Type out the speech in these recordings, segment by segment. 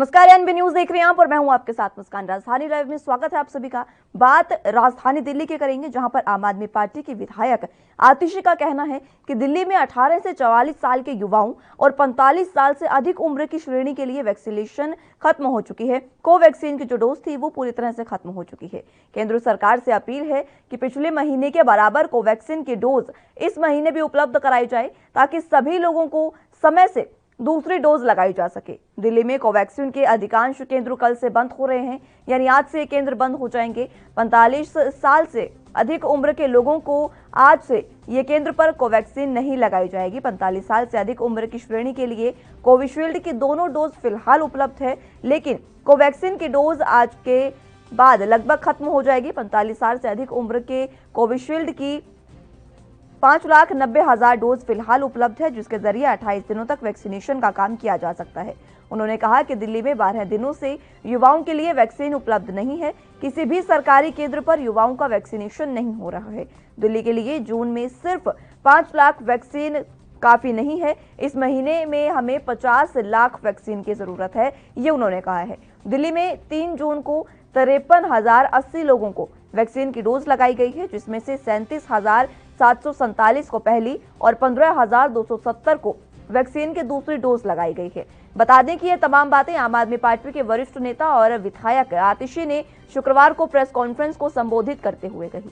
नमस्कार, NB news देख रहे हैं आप और मैं हूं आपके साथ मुस्कान। राजधानी लाइव में स्वागत है आप सभी का। बात राजधानी दिल्ली की करेंगे, जहां पर आम आदमी पार्टी की विधायक आतिशी का कहना है कि दिल्ली में 18 से 44 साल के युवाओं और 45 साल से अधिक उम्र की श्रेणी के लिए वैक्सीनेशन खत्म हो चुकी है। कोवैक्सीन की जो डोज थी वो पूरी तरह से खत्म हो चुकी है। केंद्र सरकार से अपील है कि पिछले महीने के बराबर कोवैक्सीन की डोज इस महीने भी उपलब्ध कराई जाए, ताकि सभी लोगों को समय से दूसरी डोज लगाई जा सके। दिल्ली में कोवैक्सीन के अधिकांश केंद्र कल से बंद हो रहे हैं, यानी आज से ये केंद्र बंद हो जाएंगे। 45 साल से अधिक उम्र के लोगों को आज से ये केंद्र पर कोवैक्सीन नहीं लगाई जाएगी। 45 साल से अधिक उम्र की श्रेणी के लिए कोविशील्ड की दोनों डोज फिलहाल उपलब्ध है, लेकिन कोवैक्सीन की डोज आज के बाद लगभग खत्म हो जाएगी। 45 साल से अधिक उम्र के कोविशील्ड की 5,90,000 डोज फिलहाल उपलब्ध है, जिसके जरिए 28 दिनों तक वैक्सीनेशन का काम किया जा सकता है। उन्होंने कहा कि दिल्ली में 12 दिनों से युवाओं के लिए वैक्सीन उपलब्ध नहीं है। किसी भी सरकारी केंद्र पर युवाओं का वैक्सीनेशन नहीं हो रहा है। दिल्ली के लिए जून में सिर्फ 5 लाख वैक्सीन काफी नहीं है। इस महीने में हमें 50 लाख वैक्सीन की जरूरत है, ये उन्होंने कहा है। दिल्ली में 3 जून को 53,080 लोगों को वैक्सीन की डोज लगाई गई है, जिसमें से 37,747 को पहली और 15,270 को वैक्सीन की दूसरी डोज लगाई गई है। बता दें कि ये तमाम बातें आम आदमी पार्टी के वरिष्ठ नेता और विधायक आतिशी ने शुक्रवार को प्रेस कॉन्फ्रेंस को संबोधित करते हुए कही।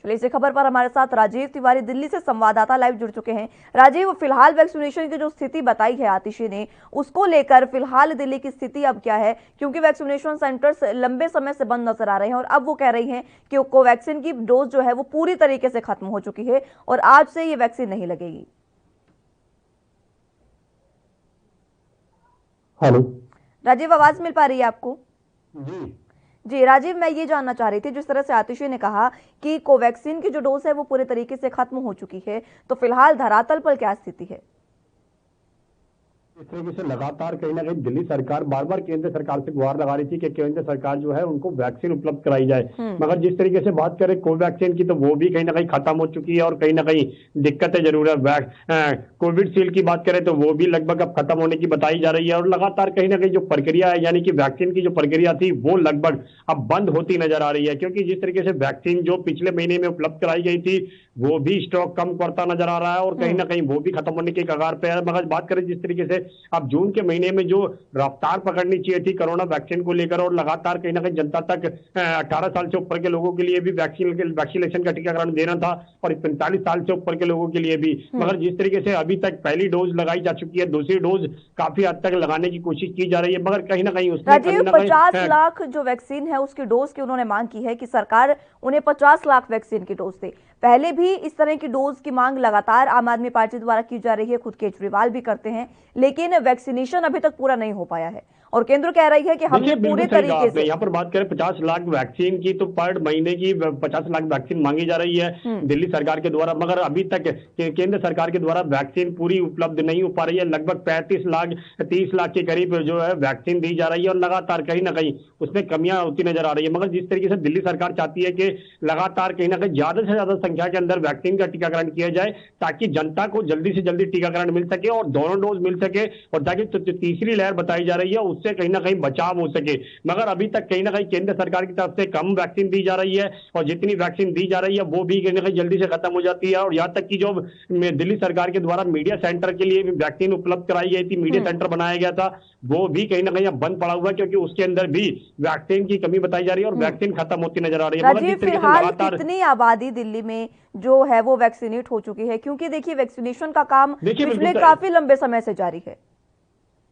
चलिए, इसी खबर पर हमारे साथ राजीव तिवारी दिल्ली से संवाददाता लाइव जुड़ चुके हैं। राजीव, फिलहाल वैक्सीनेशन की जो स्थिति बताई है आतिशी ने, उसको लेकर फिलहाल दिल्ली की स्थिति अब क्या है? क्योंकि वैक्सीनेशन सेंटर्स लंबे समय से बंद नजर आ रहे हैं और अब वो कह रही हैं कि कोवैक्सीन की डोज जो है वो पूरी तरीके से खत्म हो चुकी है और आज से ये वैक्सीन नहीं लगेगी। हेलो राजीव, आवाज मिल पा रही है आपको? जी। जी राजीव, मैं ये जानना चाह रही थी, जिस तरह से आतिशी ने कहा कि कोवैक्सीन की जो डोज है वो पूरे तरीके से खत्म हो चुकी है, तो फिलहाल धरातल पर क्या स्थिति है? इस तरीके से लगातार कहीं ना कहीं दिल्ली सरकार बार बार केंद्र सरकार से गुहार लगा रही थी कि केंद्र सरकार जो है उनको वैक्सीन उपलब्ध कराई जाए, मगर जिस तरीके से बात करें कोवैक्सीन की तो वो भी कहीं ना कहीं खत्म हो चुकी है और कहीं ना कहीं दिक्कतें जरूर है। कोविशील्ड की बात करें तो वो भी लगभग अब खत्म होने की बताई जा रही है और लगातार कहीं ना कहीं जो प्रक्रिया है, यानी कि वैक्सीन की जो प्रक्रिया थी वो लगभग अब बंद होती नजर आ रही है, क्योंकि जिस तरीके से वैक्सीन जो पिछले महीने में उपलब्ध कराई गई थी वो भी स्टॉक कम करता नजर आ रहा है और कहीं ना कहीं वो भी खत्म होने के कगार पे है। मगर बात करें जिस तरीके से अब जून के महीने में जो रफ्तार पकड़नी चाहिए थी कोरोना वैक्सीन को लेकर और लगातार कहीं ना कहीं जनता तक 18 साल से ऊपर के लोगों के लिए भी वैक्सीनेशन का टीकाकरण देना था और 45 साल से ऊपर के लोगों के लिए भी, मगर जिस तरीके से अभी तक पहली डोज लगाई जा चुकी है, दूसरी डोज काफी हद तक लगाने की कोशिश की जा रही है, मगर कहीं ना कहीं उसमें 50 लाख जो वैक्सीन है उसकी डोज की उन्होंने मांग की है कि सरकार उन्हें 50 लाख वैक्सीन की डोज दे। पहले भी इस तरह की डोज की मांग लगातार आम आदमी पार्टी द्वारा की जा रही है, खुद केजरीवाल भी करते हैं, लेकिन वैक्सीनेशन अभी तक पूरा नहीं हो पाया है और केंद्र कह रही है कि हमने पूरे तरीके से। यहाँ पर बात करें 50 लाख वैक्सीन की तो पर महीने की 50 लाख वैक्सीन मांगी जा रही है दिल्ली सरकार के द्वारा, मगर अभी तक केंद्र सरकार के द्वारा वैक्सीन पूरी उपलब्ध नहीं हो पा रही है। लगभग 35 लाख 30 लाख के करीब जो है वैक्सीन दी जा रही है और लगातार कहीं ना कहीं उसमें कमियां होती नजर आ रही है। मगर जिस तरीके से दिल्ली सरकार चाहती है कि लगातार कहीं ना कहीं ज्यादा से ज्यादा संख्या के अंदर वैक्सीन का टीकाकरण किया जाए ताकि जनता को जल्दी से जल्दी टीकाकरण मिल सके और दोनों डोज मिल सके और ताकि तीसरी लहर बताई जा रही है उससे कहीं ना कहीं बचाव हो सके। मगर अभी तक कहीं ना कहीं केंद्र सरकार की तरफ से कम वैक्सीन दी जा रही है और जितनी वैक्सीन दी जा रही है वो भी कहीं ना कहीं जल्दी से खत्म हो जाती है और यहाँ तक कि जो दिल्ली सरकार के द्वारा मीडिया सेंटर के लिए भी वैक्सीन उपलब्ध कराई गई थी, मीडिया सेंटर बनाया गया था, वो भी कहीं ना कहीं अब बंद पड़ा हुआ है क्योंकि उसके अंदर भी वैक्सीन की कमी बताई जा रही है और वैक्सीन खत्म होती नजर आ रही है। मगर जिस तरीके से लगातार कितनी आबादी दिल्ली में जो है वो वैक्सीनेट हो चुकी है, क्योंकि देखिए वैक्सीनेशन का काम पिछले काफी लंबे समय से जारी है।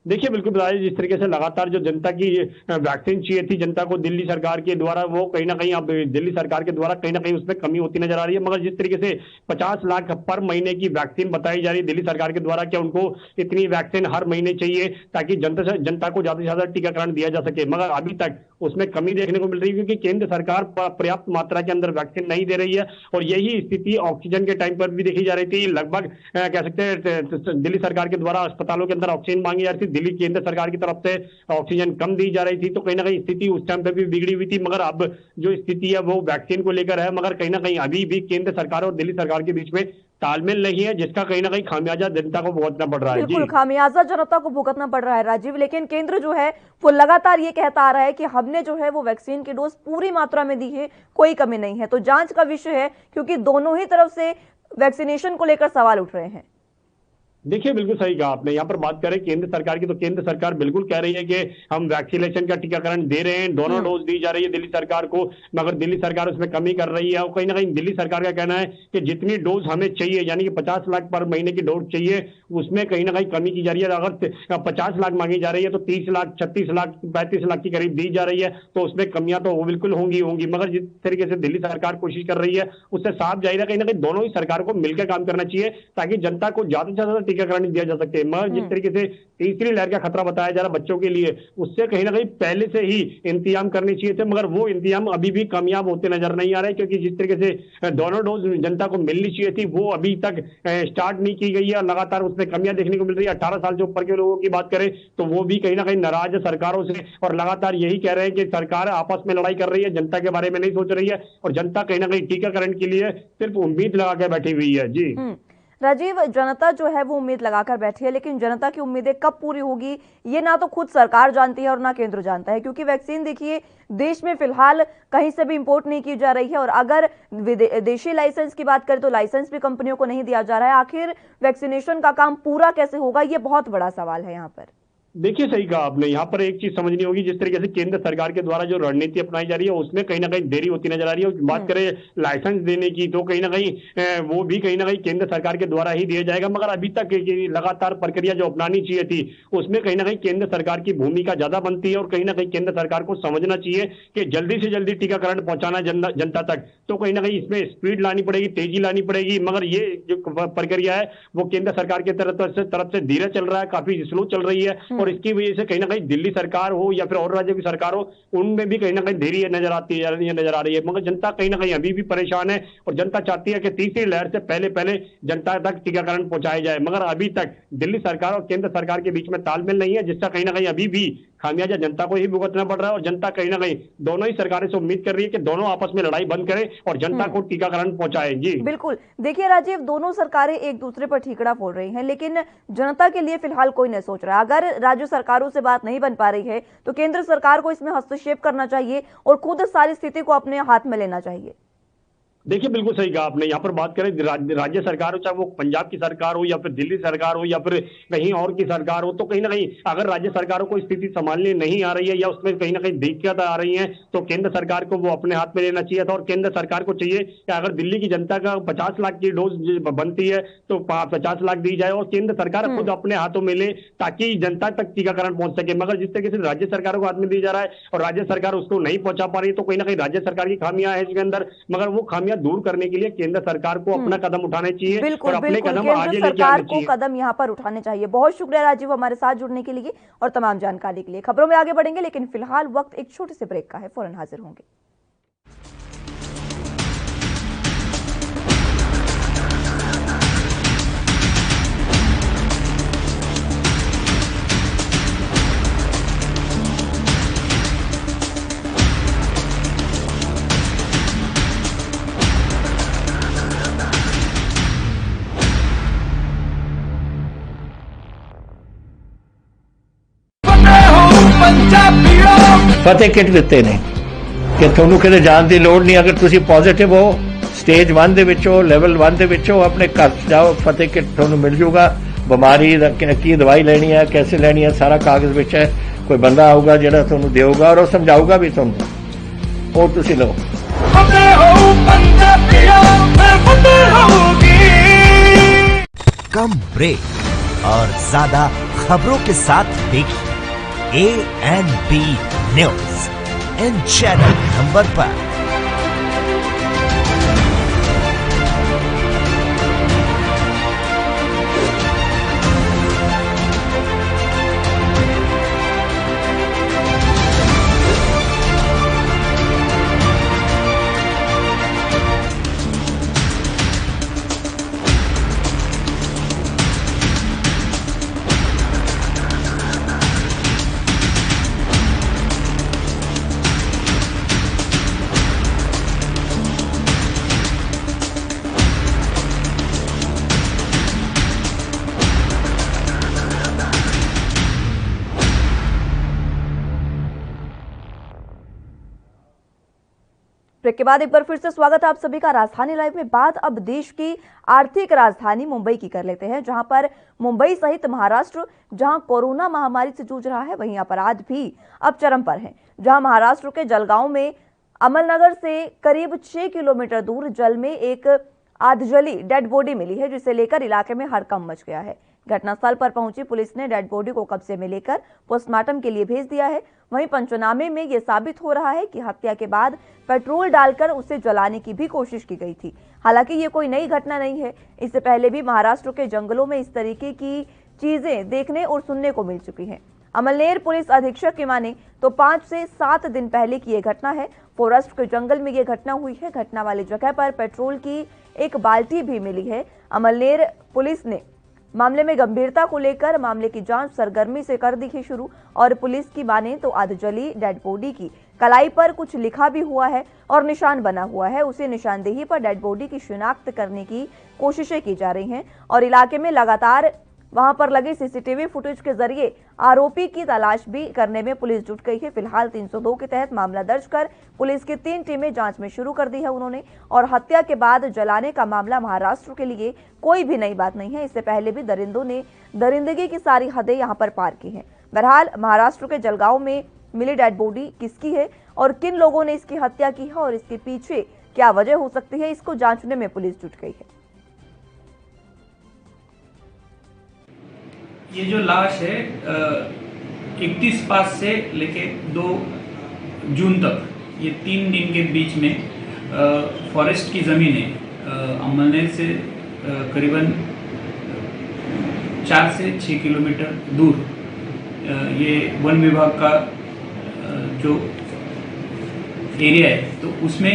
देखिए बिल्कुल बताइए, जिस तरीके से लगातार जो जनता की वैक्सीन चाहिए थी जनता को दिल्ली सरकार के द्वारा, वो कहीं ना कहीं अब दिल्ली सरकार के द्वारा कहीं ना कहीं उसमें कमी होती नजर आ रही है। मगर जिस तरीके से 50 लाख पर महीने की वैक्सीन बताई जा रही है दिल्ली सरकार के द्वारा कि उनको इतनी वैक्सीन हर महीने चाहिए ताकि जनता को ज्यादा से ज्यादा टीकाकरण दिया जा सके, मगर अभी तक उसमें कमी देखने को मिल रही है क्योंकि केंद्र सरकार पर्याप्त मात्रा के अंदर वैक्सीन नहीं दे रही है और यही स्थिति ऑक्सीजन के टाइम पर भी देखी जा रही थी। लगभग कह सकते हैं दिल्ली सरकार के द्वारा अस्पतालों के अंदर ऑक्सीजन मांगी जा रही थी, दिल्ली केंद्र सरकार की तरफ से ऑक्सीजन कम दी जा रही थी, तो कहीं ना कहीं स्थिति उस टाइम पे भी बिगड़ी हुई थी। मगर अब जो स्थिति है वो वैक्सीन को लेकर है, मगर कहीं ना कहीं अभी भी केंद्र सरकार और दिल्ली सरकार के बीच में तालमेल नहीं है, जिसका कहीं ना कहीं खामियाजा जनता को भुगतना पड़ रहा है। बिल्कुल, जी खामियाजा जनता को भुगतना पड़ रहा है राजीव, लेकिन केंद्र जो है वो लगातार ये कहता आ रहा है कि हमने जो है वो वैक्सीन की डोज पूरी मात्रा में दी है, कोई कमी नहीं है। तो जांच का विषय है, क्योंकि दोनों ही तरफ से वैक्सीनेशन को लेकर सवाल उठ रहे हैं। देखिए, बिल्कुल सही कहा आपने। यहाँ पर बात करें केंद्र सरकार की, तो केंद्र सरकार बिल्कुल कह रही है कि हम वैक्सीनेशन का टीकाकरण दे रहे हैं, दोनों डोज दी जा रही है दिल्ली सरकार को, मगर दिल्ली सरकार उसमें कमी कर रही है। और कहीं ना कहीं दिल्ली सरकार का कहना है कि जितनी डोज हमें चाहिए, यानी कि 50 लाख पर महीने की डोज चाहिए, उसमें कहीं ना कहीं कमी की जा रही है। अगर 50 लाख मांगी जा रही है तो 30 लाख, 36 लाख, 35 लाख की करीब दी जा रही है, तो उसमें कमियां तो बिल्कुल होंगी। मगर जिस तरीके से दिल्ली सरकार कोशिश कर रही है, उससे साफ जाहिर है कहीं ना कहीं दोनों ही सरकार को मिलकर काम करना चाहिए, ताकि जनता को ज्यादा से ज्यादा टीकाकरण दिया जा सके। मगर जिस तरीके से तीसरी लहर का खतरा बताया जा रहा है बच्चों के लिए, उससे कहीं ना कहीं पहले से ही इंतजाम करने चाहिए थे, मगर वो इंतजाम अभी भी कामयाब होते नजर नहीं आ रहे, क्योंकि जिस तरीके से दोनों डोज जनता को मिलनी चाहिए थी, वो अभी तक स्टार्ट नहीं की गई है। लगातार उसमें कमियां देखने को मिल रही है। 18 साल से ऊपर के लोगों की बात करें तो वो भी कहीं ना कहीं नाराज है सरकारों से, और लगातार यही कह रहे हैं कि सरकार आपस में लड़ाई कर रही है, जनता के बारे में नहीं सोच रही है, और जनता कहीं ना कहीं टीकाकरण के लिए सिर्फ उम्मीद लगा के बैठी हुई है। जी राजीव, जनता जो है वो उम्मीद लगाकर बैठी है, लेकिन जनता की उम्मीदें कब पूरी होगी ये ना तो खुद सरकार जानती है और ना केंद्र जानता है, क्योंकि वैक्सीन देखिए देश में फिलहाल कहीं से भी इंपोर्ट नहीं की जा रही है, और अगर विदेशी लाइसेंस की बात करें तो लाइसेंस भी कंपनियों को नहीं दिया जा रहा है। आखिर वैक्सीनेशन का काम पूरा कैसे होगा, ये बहुत बड़ा सवाल है यहाँ पर। देखिए, सही कहा आपने। यहाँ पर एक चीज समझनी होगी, जिस तरीके से केंद्र सरकार के द्वारा जो रणनीति अपनाई जा रही है, उसमें कहीं ना कहीं देरी होती नजर आ रही है। बात करें लाइसेंस देने की, तो कहीं ना कहीं वो भी कहीं ना कहीं केंद्र सरकार के द्वारा ही दिया जाएगा, मगर अभी तक लगातार प्रक्रिया जो अपनानी चाहिए थी, उसमें कहीं ना कहीं केंद्र सरकार की भूमिका ज्यादा बनती है, और कहीं ना कहीं केंद्र सरकार को समझना चाहिए कि जल्दी से जल्दी टीकाकरण पहुंचाना जनता तक, तो कहीं ना कहीं इसमें स्पीड लानी पड़ेगी, तेजी लानी पड़ेगी। मगर ये जो प्रक्रिया है वो केंद्र सरकार की तरफ से धीरे चल रहा है, काफी स्लो चल रही है, और इसकी वजह से कहीं ना कहीं दिल्ली सरकार हो या फिर और राज्यों की सरकार हो, उनमें भी कहीं ना कहीं देरी नजर आ रही है। मगर जनता कहीं ना कहीं अभी भी परेशान है, और जनता चाहती है कि तीसरी लहर से पहले जनता तक टीकाकरण पहुंचाया जाए, मगर अभी तक दिल्ली सरकार और केंद्र सरकार के बीच में तालमेल नहीं है, जिसका कहीं ना कहीं अभी भी खामियाजा जनता को ही भुगतना पड़ रहा है। और जनता कहीं ना कहीं दोनों ही सरकारें से उम्मीद कर रही है कि दोनों आपस में लड़ाई बंद करें और जनता को टीकाकरण पहुंचाएं। जी बिल्कुल, देखिए राजीव, दोनों सरकारें एक दूसरे पर ठीकरा फोड़ रही हैं, लेकिन जनता के लिए फिलहाल कोई नहीं सोच रहा। अगर राज्य सरकारों से बात नहीं बन पा रही है तो केंद्र सरकार को इसमें हस्तक्षेप करना चाहिए और खुद सारी स्थिति को अपने हाथ में लेना चाहिए। देखिए, बिल्कुल सही कहा आपने। यहाँ पर बात करें राज्य सरकार हो, चाहे वो पंजाब की सरकार हो या फिर दिल्ली सरकार हो या फिर कहीं और की सरकार हो, तो कहीं ना कहीं अगर राज्य सरकारों को स्थिति संभालने नहीं आ रही है या उसमें कहीं ना कहीं दिक्कत आ रही है, तो केंद्र सरकार को वो अपने हाथ में लेना चाहिए था। और केंद्र सरकार को चाहिए कि अगर दिल्ली की जनता का 50 लाख की डोज बनती है तो 50 लाख दी जाए, और केंद्र सरकार खुद अपने हाथों में ले, ताकि जनता तक टीकाकरण पहुंच सके। मगर जिस तरीके से राज्य सरकारों को हाथ में दिया जा रहा है और राज्य सरकार उसको नहीं पहुंचा पा रही है, तो कहीं ना कहीं राज्य सरकार की खामियां है इसके अंदर, मगर वो खामियां दूर करने के लिए केंद्र सरकार को अपना कदम उठाने चाहिए और अपने कदम आगे लेके आने चाहिए। कदम यहाँ पर उठाने चाहिए। बहुत शुक्रिया राजीव हमारे साथ जुड़ने के लिए और तमाम जानकारी के लिए। खबरों में आगे बढ़ेंगे, लेकिन फिलहाल वक्त एक छोटे से ब्रेक का है, फौरन हाजिर होंगे। ਫਤਿਹ ਕਿਟ ਦਿੱਤੇ ਨੇ ਕਿ ਤੁਹਾਨੂੰ ਕਿਤੇ ਜਾਣ ਦੀ ਲੋੜ ਨਹੀਂ। ਅਗਰ ਤੁਸੀਂ ਪੋਜ਼ਿਟਿਵ ਹੋ, ਸਟੇਜ 1 ਦੇ ਵਿੱਚ ਹੋ, ਲੈਵਲ 1 ਦੇ ਵਿੱਚ ਹੋ, ਆਪਣੇ ਘਰ ਜਾਓ, ਫਤਿਹ ਕਿਟ ਤੁਹਾਨੂੰ ਮਿਲ ਜੂਗਾ। ਬਿਮਾਰੀ ਦਾ ਕੀ ਦਵਾਈ ਲੈਣੀ ਹੈ, कैसे ਲੈਣੀ ਹੈ, ਸਾਰਾ ਕਾਗਜ਼ ਵਿੱਚ ਹੈ। ਕੋਈ ਬੰਦਾ ਆਊਗਾ ਜਿਹੜਾ ਤੁਹਾਨੂੰ ਦੇਊਗਾ ਔਰ ਉਹ ਸਮਝਾਊਗਾ ਵੀ ਤੁਹਾਨੂੰ, ਉਹ ਤੁਸੀਂ ਲਓ। कम ब्रेक और ज्यादा खबरों के साथ देखिए ANB news in channel number पर। ब्रेक के बाद एक बार फिर से स्वागत है आप सभी का राजधानी लाइव में। बात अब देश की आर्थिक राजधानी मुंबई की कर लेते हैं, जहां पर मुंबई सहित महाराष्ट्र जहां कोरोना महामारी से जूझ रहा है, वहीं अपराध भी अब चरम पर है। जहां महाराष्ट्र के जलगांव में अमलनगर से करीब 6 किलोमीटर दूर जल में एक आधजली डेड बॉडी मिली है, जिसे लेकर इलाके में हड़कंप मच गया है। घटनास्थल पर पहुंची पुलिस ने डेड बॉडी को कब्जे में लेकर पोस्टमार्टम के लिए भेज दिया है। वहीं पंचनामे में यह साबित हो रहा है कि हत्या के बाद पेट्रोल डालकर उसे जलाने की भी कोशिश की गई थी। हालांकि ये कोई नई घटना नहीं है, इससे पहले भी महाराष्ट्र के जंगलों में इस तरीके की चीजें देखने और सुनने को मिल चुकी हैं। अमलनेर पुलिस अधीक्षक की माने तो 5 से 7 दिन पहले की यह घटना है। फॉरेस्ट के जंगल में यह घटना हुई है। घटना वाली जगह पर पेट्रोल की एक बाल्टी भी मिली है। अमलनेर पुलिस ने मामले में गंभीरता को लेकर मामले की जांच सरगर्मी से कर दी है शुरू। और पुलिस की माने तो आधजली डेड बॉडी की कलाई पर कुछ लिखा भी हुआ है और निशान बना हुआ है। उसी निशानदेही पर डेड बॉडी की शिनाख्त करने की कोशिशें की जा रही हैं और इलाके में लगातार वहां पर लगे सीसीटीवी फुटेज के जरिए आरोपी की तलाश भी करने में पुलिस जुट गई है। फिलहाल 302 के तहत मामला दर्ज कर पुलिस की 3 टीमें जांच में शुरू कर दी है उन्होंने। और हत्या के बाद जलाने का मामला महाराष्ट्र के लिए कोई भी नई बात नहीं है। इससे पहले भी दरिंदों ने दरिंदगी की सारी हदें यहां पर पार की हैं। बहरहाल महाराष्ट्र के जलगांव में मिली डेड बॉडी किसकी है और किन लोगों ने इसकी हत्या की है और इसके पीछे क्या वजह हो सकती है, इसको जांचने में पुलिस जुट गई है। ये जो लाश है 31/5 से लेके 2 जून तक, ये 3 दिन के बीच में फॉरेस्ट की ज़मीन है अमलनेर से करीबन 4 से 6 किलोमीटर दूर। ये वन विभाग का जो एरिया है, तो उसमें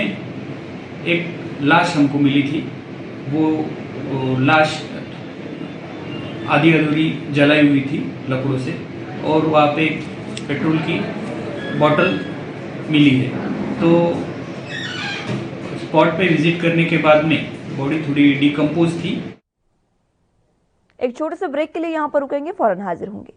एक लाश हमको मिली थी। वो लाश आधी अधूरी जलाई हुई थी लकड़ों से और वहाँ पे एक पेट्रोल की बोतल मिली है। तो स्पॉट पे विजिट करने के बाद में बॉडी थोड़ी डिकम्पोज थी। एक छोटे से ब्रेक के लिए यहाँ पर रुकेंगे, फौरन हाजिर होंगे।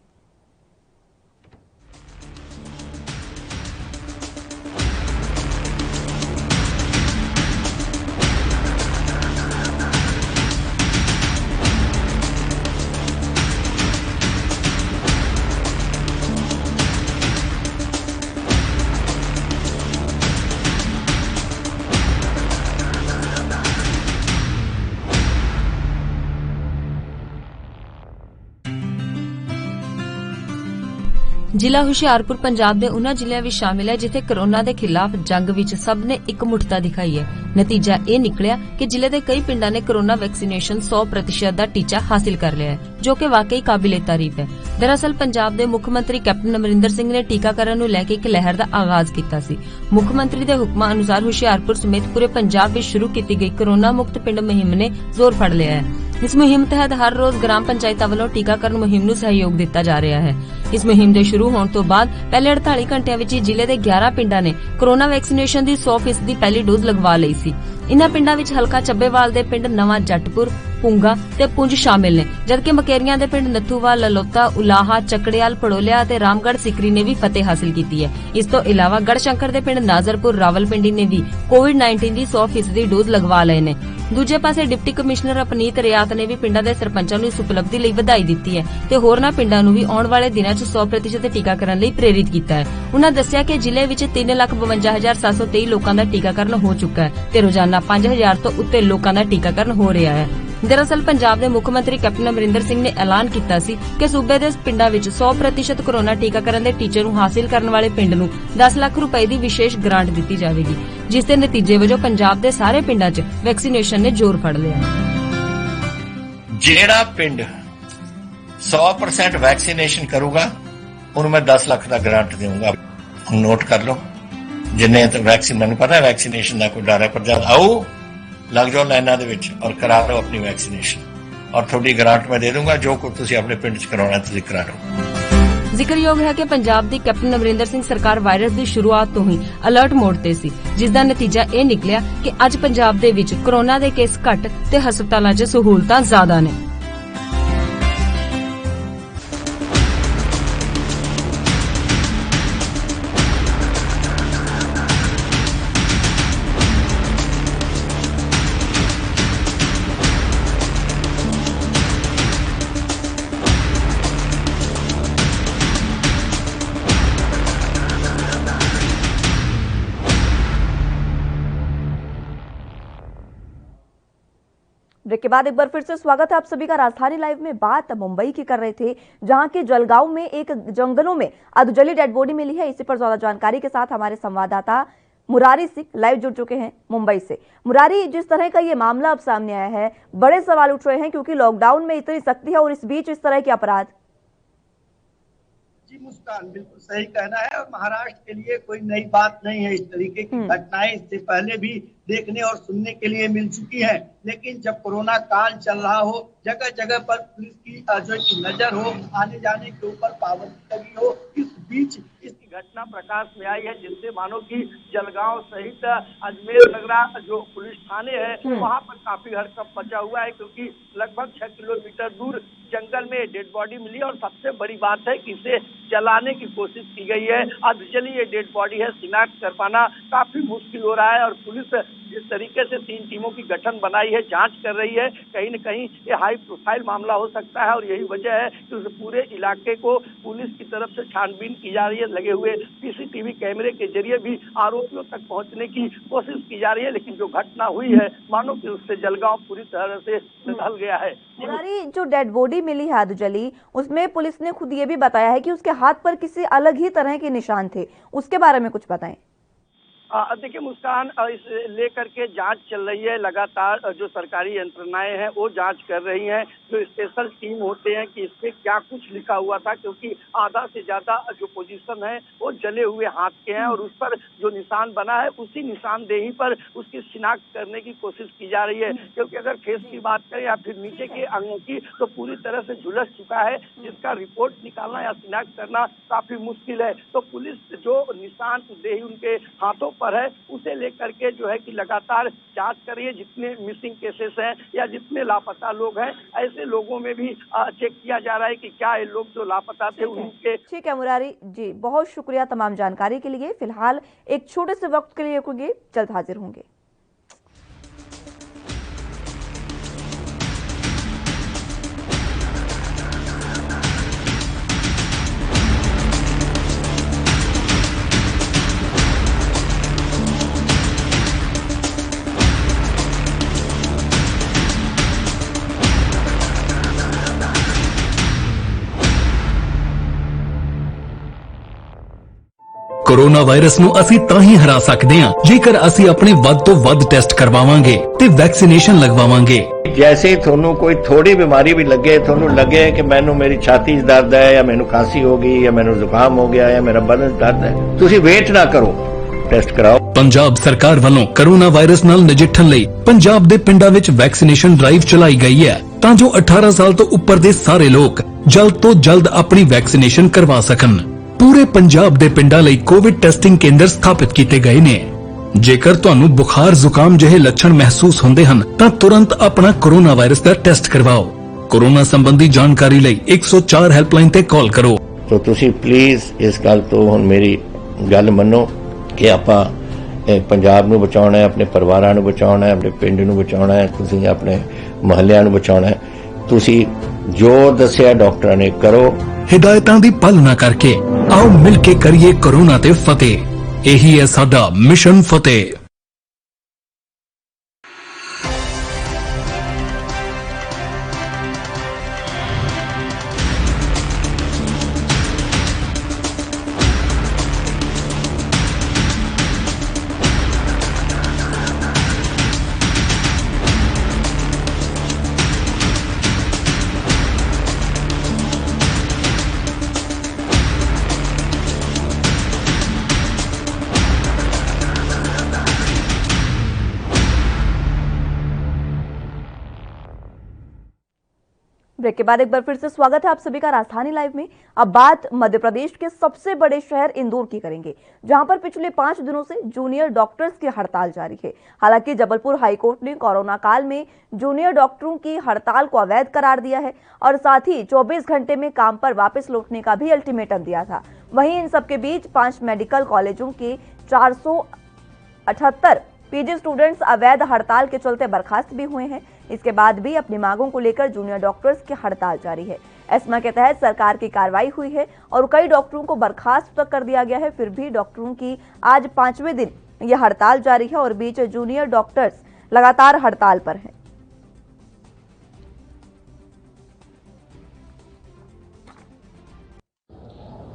ਜ਼ਿਲ੍ਹਾ ਹੁਸ਼ਿਆਰਪੁਰ ਪੰਜਾਬ ਦੇ ਉਹਨਾਂ ਜ਼ਿਲ੍ਹਿਆਂ ਵਿੱਚ ਸ਼ਾਮਿਲ ਹੈ ਜਿੱਥੇ ਕਰੋਨਾ ਦੇ ਖਿਲਾਫ ਜੰਗ ਵਿੱਚ ਸਭ ਨੇ ਇਕਮੁੱਠਤਾ ਦਿਖਾਈ ਹੈ। ਨਤੀਜਾ ਇਹ ਨਿਕਲਿਆ ਕਿ ਜ਼ਿਲ੍ਹੇ ਦੇ ਕਈ ਪਿੰਡਾਂ ਨੇ ਕਰੋਨਾ ਵੈਕਸੀਨੇਸ਼ਨ 100% ਦਾ ਟੀਚਾ ਹਾਸਿਲ ਕਰ ਲਿਆ ਹੈ, ਜੋ ਕਿ ਵਾਕਈ ਕਾਬਿਲੇ ਤਾਰੀਫ ਹੈ। ਦਰਅਸਲ ਪੰਜਾਬ ਦੇ ਮੁੱਖ ਮੰਤਰੀ ਕੈਪਟਨ ਅਮਰਿੰਦਰ ਸਿੰਘ ਨੇ ਟੀਕਾਕਰਨ ਨੂੰ ਲੈ ਕੇ ਇੱਕ ਲਹਿਰ ਦਾ ਆਗਾਜ਼ ਕੀਤਾ ਸੀ। ਮੁੱਖ ਮੰਤਰੀ ਦੇ ਹੁਕਮਾਂ ਅਨੁਸਾਰ ਹੁਸ਼ਿਆਰਪੁਰ ਸਮੇਤ ਪੂਰੇ ਪੰਜਾਬ ਵਿੱਚ ਸ਼ੁਰੂ ਕੀਤੀ ਗਈ ਕਰੋਨਾ ਮੁਕਤ ਪਿੰਡ ਮੁਹਿੰਮ ਨੇ ਜ਼ੋਰ ਫੜ ਲਿਆ ਹੈ। इस मुहिम तहत हर रोज ग्राम पंचायतां ਵੱਲੋਂ ਟੀਕਾਕਰਨ ਮੁਹਿੰਮ ਨੂੰ ਸਹਿਯੋਗ ਦਿੱਤਾ ਜਾ ਰਿਹਾ ਹੈ। ਇਸ ਮੁਹਿੰਮ ਦੇ ਸ਼ੁਰੂ ਹੋਣ ਤੋਂ ਬਾਅਦ ਪਹਿਲੇ 48 ਘੰਟਿਆਂ ਵਿੱਚ ਹੀ ਜ਼ਿਲ੍ਹੇ ਦੇ 11 ਪਿੰਡਾਂ ਨੇ ਕੋਰੋਨਾ ਵੈਕਸੀਨੇਸ਼ਨ ਦੀ 100% ਦੀ ਪਹਿਲੀ ਡੋਜ਼ ਲਗਵਾ ਲਈ ਸੀ। ਇਨ੍ਹਾਂ ਪਿੰਡਾਂ ਵਿੱਚ ਹਲਕਾ ਚੱਬੇਵਾਲ ਦੇ ਪਿੰਡ ਨਵਾਂ ਜੱਟਪੁਰ, ਪੁੰਗਾ ਤੇ ਪੁੰਜ ਸ਼ਾਮਿਲ ਨੇ, ਜਦਕਿ ਮਕੇਰੀਆਂ ਦੇ ਪਿੰਡ ਨੱਥੂਵਾਲ, ਲਲੋਤਾ, ਉਲਾਹਾ, ਚੱਕੜਿਆਲ, ਪੜੋਲਿਆ ਤੇ ਰਾਮਗੜ੍ਹ ਸਿਕਰੀ ਨੇ ਵੀ ਫਤਿਹ ਹਾਸਿਲ ਕੀਤੀ ਹੈ। ਇਸ ਤੋਂ ਇਲਾਵਾ ਗੜਸ਼ੰਕਰ ਦੇ ਪਿੰਡ ਨਾਜ਼ਰਪੁਰ, ਰਾਵਲਪਿੰਡੀ ਨੇ ਵੀ ਕੋਵਿਡ-19 ਦੀ 100% ਦੀ ਡੋਜ਼ ਲਗਵਾ ਲਏ ਨੇ। ਦੂਜੇ ਪਾਸੇ ਡਿਪਟੀ ਕਮਿਸ਼ਨਰ ਅਪਨੀਤ ਰਿਆਤ ਨੇ ਵੀ ਪਿੰਡਾਂ ਦੇ ਸਰਪੰਚਾਂ ਨੂੰ ਇਸ ਉਪਲਬਧੀ ਲਈ ਵਧਾਈ ਦਿੱਤੀ ਹੈ ਤੇ ਹੋਰਨਾਂ ਪਿੰਡਾਂ ਨੂੰ ਵੀ ਆਉਣ ਵਾਲੇ ਦਿਨਾਂ 'ਚ 100% ਟੀਕਾਕਰਨ ਲਈ ਪ੍ਰੇਰਿਤ ਕੀਤਾ ਹੈ। ਉਨ੍ਹਾਂ ਦੱਸਿਆ ਕਿ ਜ਼ਿਲ੍ਹੇ ਵਿੱਚ 3,52,723 ਲੋਕਾਂ ਦਾ ਟੀਕਾਕਰਨ ਹੋ ਚੁੱਕਾ ਹੈ ਤੇ ਰੋਜ਼ਾਨਾ 5,000 ਤੋਂ ਉੱਤੇ ਲੋਕਾਂ ਦਾ ਟੀਕਾਕਰਨ ਹੋ ਰਿਹਾ ਹੈ। ਦਰਅਸਲ ਪੰਜਾਬ ਦੇ ਮੁੱਖ ਮੰਤਰੀ ਕੈਪਟਨ ਅਮਰਿੰਦਰ ਸਿੰਘ ਨੇ ਐਲਾਨ ਕੀਤਾ ਸੀ ਕਿ ਸੂਬੇ ਦੇ ਪਿੰਡਾਂ ਵਿੱਚ 100% ਕੋਰੋਨਾ ਟੀਕਾਕਰਨ ਦੇ ਟੀਚੇ ਨੂੰ ਹਾਸਿਲ ਕਰਨ ਵਾਲੇ ਪਿੰਡ ਨੂੰ 10 ਲੱਖ ਰੁਪਏ ਦੀ ਵਿਸ਼ੇਸ਼ ਗ੍ਰਾਂਟ ਦਿੱਤੀ ਜਾਵੇਗੀ, ਜਿਸ ਦੇ ਨਤੀਜੇ ਵਜੋਂ ਪੰਜਾਬ ਦੇ ਸਾਰੇ ਪਿੰਡਾਂ 'ਚ ਵੈਕਸੀਨੇਸ਼ਨ ਨੇ ਜ਼ੋਰ ਫੜ ਲਿਆ। ਜਿਹੜਾ ਪਿੰਡ 100% ਵੈਕਸੀਨੇਸ਼ਨ ਕਰੂਗਾ ਉਹਨੂੰ ਮੈਂ 10 ਲੱਖ ਦਾ ਗ੍ਰਾਂਟ ਦੇਵਾਂਗਾ। ਨੋਟ ਕਰ ਲਓ, ਜਿੰਨੇ ਤਾਂ ਵੈਕਸੀਨ, ਮੈਨੂੰ ਪਤਾ ਵੈਕਸੀਨੇਸ਼ਨ ਦਾ ਕੋਈ ਡਰ ਹੈ, ਪਰ ਜਦ ਆਓ ਲੱਗ ਜਾਓ ਲਾਈਨਾਂ ਦੇ ਵਿੱਚ ਔਰ ਕਰਾ ਲਓ ਆਪਣੀ ਵੈਕਸੀਨੇਸ਼ਨ ਔਰ ਤੁਹਾਡੀ ਗ੍ਰਾਂਟ ਮੈਂ ਦੇ ਦੂੰਗਾ। ਜੋ ਕੁਝ ਤੁਸੀਂ ਆਪਣੇ ਪਿੰਡ 'ਚ ਕਰਾਉਣਾ ਤੁਸੀਂ ਕਰਾ ਲਓ। ਜ਼ਿਕਰਯੋਗ ਹੈ ਕਿ ਪੰਜਾਬ ਦੀ ਕੈਪਟਨ ਅਮਰਿੰਦਰ ਸਿੰਘ ਸਰਕਾਰ ਵਾਇਰਸ ਦੀ ਸ਼ੁਰੂਆਤ ਤੋਂ ਹੀ ਅਲਰਟ ਮੋਡ ਤੇ ਸੀ, ਜਿਸ ਦਾ ਨਤੀਜਾ ਇਹ ਨਿਕਲਿਆ ਕਿ ਅੱਜ ਪੰਜਾਬ ਦੇ ਵਿੱਚ ਕੋਰੋਨਾ ਦੇ ਕੇਸ ਘੱਟ ਤੇ ਹਸਪਤਾਲਾਂ 'ਚ ਸਹੂਲਤਾਂ ਜ਼ਿਆਦਾ ਨੇ। ब्रेक के बाद एक बार फिर से स्वागत है आप सभी का। राजधानी लाइव में बात मुंबई की कर रहे थे, जहां के जलगांव में एक जंगलों में अधजली डेड बॉडी मिली है। इसी पर ज्यादा जानकारी के साथ हमारे संवाददाता मुरारी सिंह लाइव जुड़ चुके हैं मुंबई से। मुरारी, जिस तरह का ये मामला अब सामने आया है, बड़े सवाल उठ रहे हैं क्योंकि लॉकडाउन में इतनी सख्ती है और इस बीच इस तरह के अपराध। जी मुस्कान, बिल्कुल सही कहना है और महाराष्ट्र के लिए कोई नई बात नहीं है। इस तरीके की घटनाएं इससे पहले भी देखने और सुनने के लिए मिल चुकी है, लेकिन जब कोरोना काल चल रहा हो, जगह जगह पर पुलिस की जो नजर हो, आने जाने के ऊपर पाबंदी लगी हो, इस बीच इसकी घटना प्रकाश में आई है, जिससे मानो कि जलगांव सहित अजमेर नगरा जो पुलिस थाने है वहां पर काफी हड़कंप मचा हुआ है, क्योंकि लगभग 6 किलोमीटर दूर जंगल में डेड बॉडी मिली और सबसे बड़ी बात है कि इसे जलाने की कोशिश की गई है। अधजली ये डेड बॉडी है, शिनाख्त कर पाना काफी मुश्किल हो रहा है और पुलिस जिस तरीके से 3 टीमों की गठन बनाई है, जांच कर रही है, कहीं न कहीं ये हाई प्रोफाइल मामला हो सकता है और यही वजह है कि उस पूरे इलाके को पुलिस की तरफ से छानबीन की जा रही है। लगे हुए सीसीटीवी कैमरे के जरिए भी आरोपियों तक पहुंचने की कोशिश की जा रही है, लेकिन जो घटना हुई है मानो कि उससे जलगांव पूरी तरह से ढल गया है। मुरारी, जो डेड बॉडी मिली है अधजली, उसमें पुलिस ने खुद ये भी बताया है कि उसके हाथ पर किसी अलग ही तरह के निशान थे, उसके बारे में कुछ बताएं। देखिए मुस्कान, इस लेकर के जांच चल रही है लगातार। जो सरकारी यंत्रणाएं हैं वो जांच कर रही हैं, जो स्पेशल टीम होते हैं कि इस पे क्या कुछ लिखा हुआ था, क्योंकि आधा से ज्यादा जो पोजीशन है वो जले हुए हाथ के हैं और उस पर जो निशान बना है उसी निशानदेही पर उसकी शिनाख्त करने की कोशिश की जा रही है। क्योंकि अगर फेस की बात करें या फिर नीचे के अंगों की, तो पूरी तरह से झुलस चुका है, जिसका रिपोर्ट निकालना या शिनाख्त करना काफी मुश्किल है। तो पुलिस जो निशानदेही उनके हाथों पर है उसे लेकर के जो है कि लगातार जांच कर रही है। जितने मिसिंग केसेस हैं या जितने लापता लोग हैं, ऐसे लोगों में भी चेक किया जा रहा है कि क्या ये लोग जो लापता थे उनके। ठीक है मुरारी जी, बहुत शुक्रिया तमाम जानकारी के लिए। फिलहाल एक छोटे से वक्त के लिए रुकेंगे, जल्द हाजिर होंगे। कोरोना वायरस ਨੂੰ ਅਸੀਂ ਤਾਂ ਹੀ ਹਰਾ ਸਕਦੇ ਹਾਂ ਜੇਕਰ ਅਸੀਂ ਆਪਣੇ ਵੱਧ ਤੋਂ ਵੱਧ ਟੈਸਟ ਕਰਵਾਵਾਂਗੇ ਤੇ ਵੈਕਸੀਨੇਸ਼ਨ ਲਗਵਾਵਾਂਗੇ। जैसे ਤੁਹਾਨੂੰ ਕੋਈ ਥੋੜੀ ਬਿਮਾਰੀ ਵੀ ਲੱਗੇ, ਤੁਹਾਨੂੰ ਲੱਗੇ ਕਿ ਮੈਨੂੰ ਮੇਰੀ ਛਾਤੀ 'ਚ ਦਰਦ ਹੈ ਜਾਂ ਮੈਨੂੰ ਖਾਂਸੀ ਹੋ ਗਈ ਜਾਂ ਮੈਨੂੰ ਜ਼ੁਕਾਮ ਹੋ ਗਿਆ ਜਾਂ ਮੇਰਾ ਬਦਨ ਦਰਦ ਹੈ, ਤੁਸੀਂ ਵੇਟ ਨਾ ਕਰੋ, ਟੈਸਟ ਕਰਾਓ। ਪੰਜਾਬ ਸਰਕਾਰ ਵੱਲੋਂ ਕੋਰੋਨਾ ਵਾਇਰਸ ਨਾਲ ਨਜਿੱਠਣ ਲਈ ਪੰਜਾਬ ਦੇ ਪਿੰਡਾਂ ਵਿੱਚ ਵੈਕਸੀਨੇਸ਼ਨ ਡਰਾਈਵ ਚਲਾਈ ਗਈ ਹੈ ਤਾਂ ਜੋ 18 ਸਾਲ ਤੋਂ ਉੱਪਰ ਦੇ ਸਾਰੇ ਲੋਕ ਜਲਦ ਤੋਂ ਜਲਦ ਆਪਣੀ ਵੈਕਸੀਨੇਸ਼ਨ ਕਰਵਾ ਸਕਣ। ਪੂਰੇ ਪੰਜਾਬ ਦੇ ਪਿੰਡਾਂ ਲਈ ਕੋਵਿਡ ਟੈਸਟਿੰਗ ਕੇਂਦਰ ਸਥਾਪਿਤ ਕੀਤੇ ਗਏ ਨੇ। ਜੇਕਰ ਤੁਹਾਨੂੰ ਬੁਖਾਰ ਜ਼ੁਕਾਮ ਜਿਹੇ ਲੱਛਣ ਮਹਿਸੂਸ ਹੁੰਦੇ ਹਨ ਤਾਂ ਤੁਰੰਤ ਆਪਣਾ ਕੋਰੋਨਾ ਵਾਇਰਸ ਦਾ ਟੈਸਟ ਕਰਵਾਓ। ਕੋਰੋਨਾ ਸੰਬੰਧੀ ਜਾਣਕਾਰੀ ਲਈ 104 ਹੈਲਪਲਾਈਨ ਤੇ ਕਾਲ ਕਰੋ। तो ਤੁਸੀਂ ਪਲੀਜ਼ ਇਸ ਗੱਲ ਤੋਂ ਹੁਣ ਮੇਰੀ ਗੱਲ ਮੰਨੋ ਕਿ ਆਪਾਂ ਪੰਜਾਬ ਨੂੰ ਬਚਾਉਣਾ ਹੈ, ਆਪਣੇ ਪਰਿਵਾਰਾਂ ਨੂੰ ਬਚਾਉਣਾ ਹੈ, ਆਪਣੇ ਪਿੰਡ ਨੂੰ ਬਚਾਉਣਾ ਹੈ, ਤੁਸੀਂ ਆਪਣੇ ਮੁਹੱਲਿਆਂ ਨੂੰ ਬਚਾਉਣਾ ਹੈ। ਤੁਸੀਂ ਜੋ ਦੱਸਿਆ ਡਾਕਟਰਾਂ ਨੇ ਕਰੋ। ਹਿਦਾਇਤਾਂ ਦੀ ਪਾਲਣਾ ਕਰਕੇ ਆਓ ਮਿਲ ਕੇ ਕਰੀਏ ਕੋਰੋਨਾ ਤੇ ਫਤਿਹ। ਇਹੀ ਹੈ ਸਾਡਾ ਮਿਸ਼ਨ ਫਤਿਹ। ब्रेक के बाद एक बार फिर से स्वागत है आप सभी का राजधानी लाइव में। अब बात मध्य प्रदेश के सबसे बड़े शहर इंदौर की करेंगे, जहां पर पिछले 5 दिनों से जूनियर डॉक्टर्स की हड़ताल जारी है। हालांकि जबलपुर हाईकोर्ट ने कोरोना काल में जूनियर डॉक्टरों की हड़ताल को अवैध करार दिया है और साथ ही 24 घंटे में काम पर वापस लौटने का भी अल्टीमेटम दिया था। वहीं इन सबके बीच 5 मेडिकल कॉलेजों के 478 पीजी स्टूडेंट्स अवैध हड़ताल के चलते बर्खास्त भी हुए हैं। इसके बाद भी अपनी मांगों को लेकर जूनियर डॉक्टर्स की हड़ताल जारी है। एस्मा के तहत सरकार की कार्रवाई हुई है और कई डॉक्टरों को बर्खास्त तक कर दिया गया है। फिर भी डॉक्टरों की आज 5वें दिन यह हड़ताल जारी है और बीच जूनियर डॉक्टर्स लगातार हड़ताल पर हैं।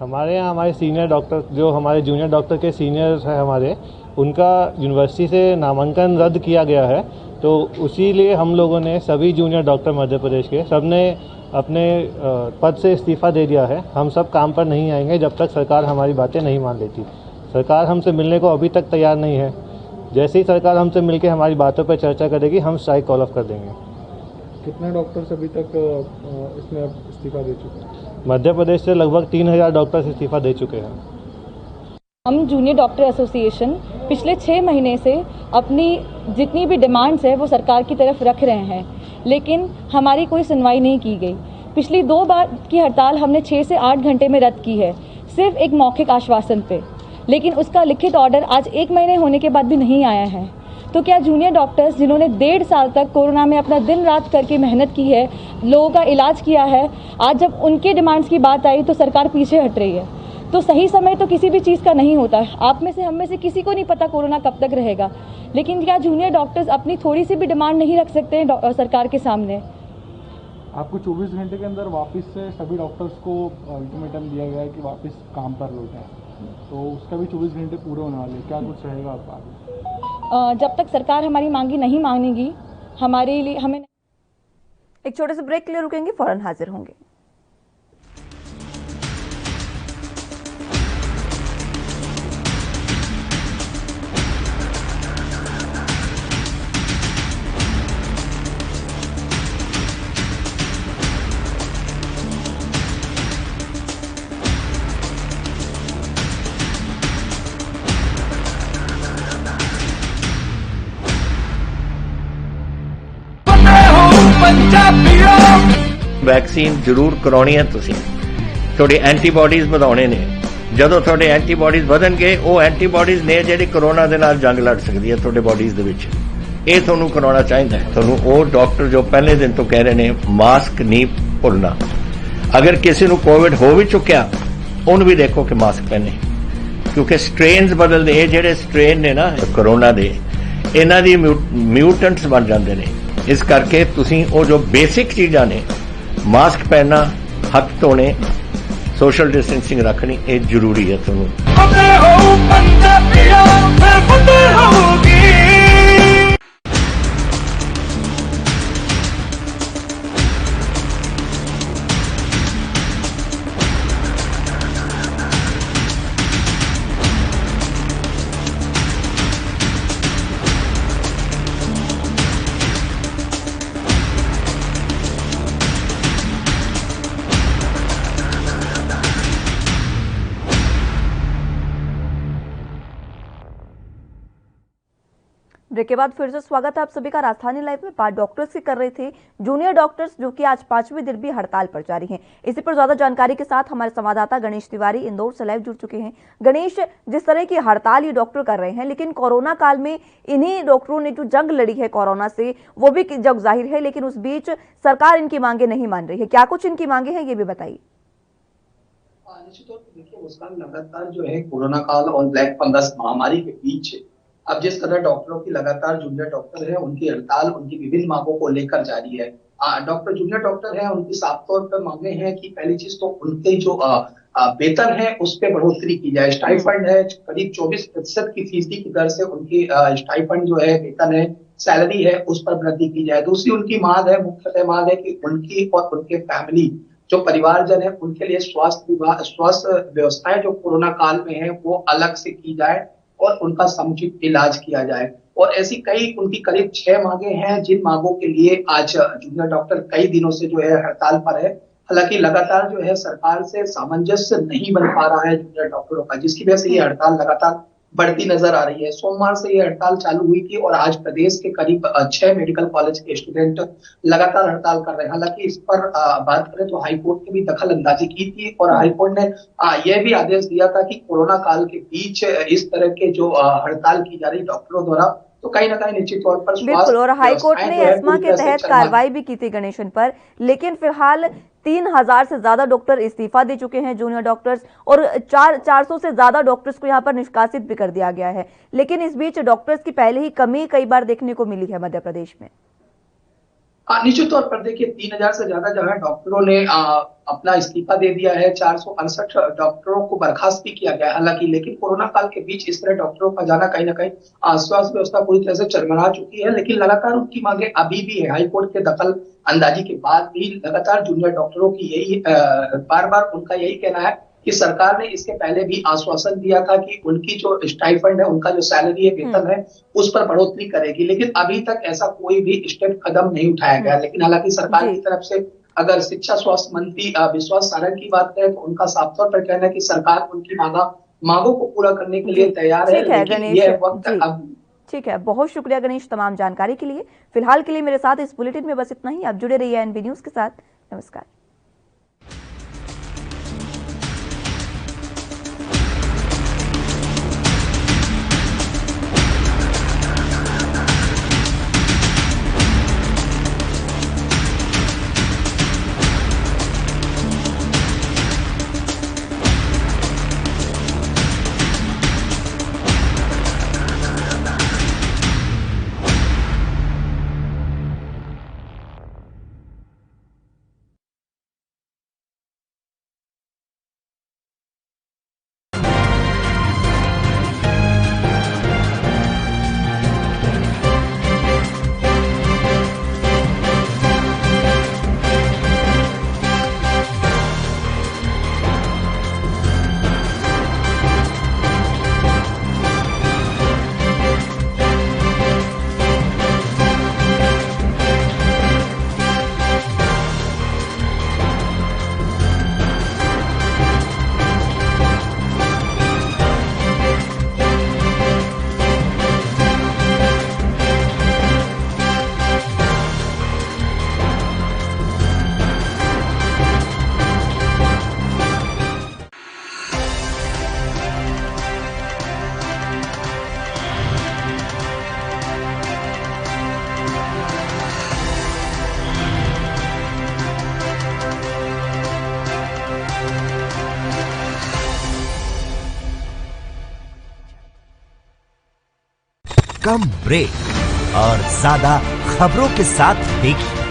हमारे यहाँ हमारे सीनियर डॉक्टर, जो हमारे जूनियर डॉक्टर के सीनियर्स हैं हमारे, उनका यूनिवर्सिटी से नामांकन रद्द किया गया है। तो उसी लिए हम लोगों ने सभी जूनियर डॉक्टर मध्य प्रदेश के सबने अपने पद से इस्तीफ़ा दे दिया है। हम सब काम पर नहीं आएंगे जब तक सरकार हमारी बातें नहीं मान लेती। सरकार हमसे मिलने को अभी तक तैयार नहीं है। जैसे ही सरकार हमसे मिलकर हमारी बातों पर चर्चा करेगी, हम स्ट्राइक कॉल ऑफ कर देंगे। कितने डॉक्टर्स अभी तक इसमें इस्तीफा दे चुके हैं? मध्य प्रदेश से लगभग 3000 डॉक्टर्स इस्तीफा दे चुके हैं। हम जूनियर डॉक्टर एसोसिएशन पिछले 6 महीने से अपनी जितनी भी डिमांड्स है वो सरकार की तरफ रख रहे हैं, लेकिन हमारी कोई सुनवाई नहीं की गई। पिछली 2 बार की हड़ताल हमने 6 से 8 घंटे में रद्द की है, सिर्फ एक मौखिक आश्वासन पे, लेकिन उसका लिखित ऑर्डर आज 1 महीने होने के बाद भी नहीं आया है। तो क्या जूनियर डॉक्टर्स जिन्होंने 1.5 साल तक कोरोना में अपना दिन रात करके मेहनत की है, लोगों का इलाज किया है, आज जब उनके डिमांड्स की बात आई तो सरकार पीछे हट रही है? तो सही समय तो किसी भी चीज़ का नहीं होता है। आप में से, हम में से किसी को नहीं पता कोरोना कब तक रहेगा, लेकिन क्या जूनियर डॉक्टर्स अपनी थोड़ी सी भी डिमांड नहीं रख सकते हैं सरकार के सामने? आपको 24 घंटे के अंदर वापस से सभी डॉक्टर्स को अल्टीमेटम दिया गया है कि वापस काम पर लौटें, तो उसका भी 24 घंटे पूरे होने वाले, क्या कुछ रहेगा आपका? जब तक सरकार हमारी मांगी नहीं मानेगी, हमारे लिए हमें एक छोटे से ब्रेक के लिए रुकेंगे, फौरन हाजिर होंगे। ਵੈਕਸੀਨ ਜ਼ਰੂਰ ਕਰਾਉਣੀ ਹੈ ਤੁਸੀਂ। ਤੁਹਾਡੀ ਐਂਟੀਬਾਡੀਜ਼ ਵਧਾਉਣੇ ਨੇ। ਜਦੋਂ ਤੁਹਾਡੇ ਐਂਟੀਬਾਡੀਜ਼ ਵਧਣਗੇ, ਉਹ ਐਂਟੀਬਾਡੀਜ਼ ਨੇ ਜਿਹੜੀ ਕਰੋਨਾ ਦੇ ਨਾਲ ਜੰਗ ਲੜ ਸਕਦੀ ਹੈ ਤੁਹਾਡੇ ਬਾਡੀਜ਼ ਦੇ ਵਿੱਚ। ਇਹ ਤੁਹਾਨੂੰ ਕਰਾਉਣਾ ਚਾਹੀਦਾ ਹੈ। ਤੁਹਾਨੂੰ ਉਹ ਡਾਕਟਰ ਜੋ ਪਹਿਲੇ ਦਿਨ ਤੋਂ ਕਹਿ ਰਹੇ ਨੇ ਮਾਸਕ ਨਹੀਂ ਭੁੱਲਣਾ। ਅਗਰ ਕਿਸੇ ਨੂੰ ਕੋਵਿਡ ਹੋ ਵੀ ਚੁੱਕਿਆ, ਉਹਨੂੰ ਵੀ ਦੇਖੋ ਕਿ ਮਾਸਕ ਪਹਿਨੇ, ਕਿਉਂਕਿ ਸਟ੍ਰੇਨਸ ਬਦਲਦੇ। ਇਹ ਜਿਹੜੇ ਸਟ੍ਰੇਨ ਨੇ ਨਾ ਕਰੋਨਾ ਦੇ, ਇਹਨਾਂ ਦੀ ਮਿਊਟੈਂਟਸ ਬਣ ਜਾਂਦੇ ਨੇ। ਇਸ ਕਰਕੇ ਤੁਸੀਂ ਉਹ ਜੋ ਬੇਸਿਕ ਚੀਜ਼ਾਂ ਨੇ, मास्क पहनना, हथ धोने, सोशल डिस्टेंसिंग रखनी, ये जरूरी है। ਤੁਹਾਨੂੰ ब्रेक के बाद फिर से स्वागत है आप सभी का। राजधानी लाइव में बात डॉक्टर्स की कर रहे थे, जूनियर डॉक्टर्स जो कि आज 5वें दिन भी हड़ताल पर जारी हैं। इसी पर ज्यादा जानकारी के साथ हमारे संवाददाता गणेश तिवारी इंदौर से लाइव जुड़ चुके हैं। गणेश, जिस तरह की हड़ताल ये डॉक्टर कर रहे हैं, लेकिन कोरोना काल में इन्हीं डॉक्टरों ने जो जंग लड़ी है कोरोना से, वो भी जंग जाहिर है, लेकिन उस बीच सरकार इनकी मांगे नहीं मान रही है। क्या कुछ इनकी मांगे हैं, ये भी बताइए। निश्चित तौर पर देखिए मुस्कान, लगातार जो है कोरोना काल और ब्लैक फंगस महामारी के बीच अब जिस तरह डॉक्टरों की लगातार जूनियर डॉक्टर है उनकी हड़ताल उनकी विभिन्न मांगों को लेकर जारी है। डॉक्टर जूनियर डॉक्टर है, उनकी साफ तौर पर मांगे हैं कि पहली चीज तो उनके जो वेतन है उस पर बढ़ोतरी की जाए। स्टाइफंड है करीब 24% की फीसदी की दर से उनकी स्टाइफंड जो है, वेतन है, सैलरी है, उस पर वृद्धि की जाए। दूसरी उनकी मांग है, मुख्यतः मांग है कि उनकी और उनके फैमिली जो परिवारजन है उनके लिए स्वास्थ्य व्यवस्थाएं जो कोरोना काल में है वो अलग से की जाए और उनका समुचित इलाज किया जाए। और ऐसी कई उनकी करीब 6 मांगे हैं जिन मांगों के लिए आज जूनियर डॉक्टर कई दिनों से जो है हड़ताल पर है। हालांकि लगातार जो है सरकार से सामंजस्य नहीं बन पा रहा है जूनियर डॉक्टरों का, जिसकी वजह से ये हड़ताल लगातार बढ़ती नजर आ रही है। सोमवार से ये हड़ताल चालू हुई थी और आज प्रदेश के करीब 6 मेडिकल कॉलेज के स्टूडेंट लगातार हड़ताल कर रहे हैं। हालांकि इस पर बात करें तो हाईकोर्ट ने भी दखल अंदाजी की थी और हाईकोर्ट ने यह भी आदेश दिया था कि कोरोना काल के बीच इस तरह के जो हड़ताल की जा रही डॉक्टरों द्वारा, तो कहीं ना कहीं निश्चित तौर पर बिल्कुल, और हाईकोर्ट ने एस्मा के तहत कार्रवाई भी की थी गणेशन पर, लेकिन फिलहाल 3000 से ज्यादा डॉक्टर इस्तीफा दे चुके हैं जूनियर डॉक्टर्स, और 400 से ज्यादा डॉक्टर्स को यहां पर निष्कासित भी कर दिया गया है। लेकिन इस बीच डॉक्टर्स की पहले ही कमी कई बार देखने को मिली है मध्य प्रदेश में। निश्चित तौर पर देखिए 3000 से ज्यादा जो है डॉक्टरों ने अपना इस्तीफा दे दिया है। 468 डॉक्टरों को बर्खास्त भी किया गया हालांकि, लेकिन कोरोना काल के बीच इस तरह डॉक्टरों का जाना कहीं ना कहीं स्वास्थ्य व्यवस्था पूरी तरह से चरमरा चुकी है। लेकिन लगातार उनकी मांगे अभी भी है। हाईकोर्ट के दखल अंदाजी के बाद भी लगातार जूनियर डॉक्टरों की यही बार बार उनका यही कहना है कि सरकार ने इसके पहले भी आश्वासन दिया था कि उनकी जो स्टाइफंड है, उनका जो सैलरी है, वेतन है, उस पर बढ़ोतरी करेगी। लेकिन अभी तक ऐसा कोई भी स्टेप कदम नहीं उठाया गया। लेकिन हालांकि सरकार की तरफ से अगर शिक्षा स्वास्थ्य मंत्री विश्वास सारंग की बात करें तो उनका साफ तौर पर कहना है कि सरकार उनकी मांगों को पूरा करने के लिए तैयार है। लेकिन यह वक्त अब ठीक है, बहुत शुक्रिया गणेश तमाम जानकारी के लिए। फिलहाल के लिए मेरे साथ इस बुलेटिन में बस इतना ही। आप जुड़े रहिए एनबी न्यूज के साथ। नमस्कार। कम ब्रेक और ज्यादा खबरों के साथ देखिए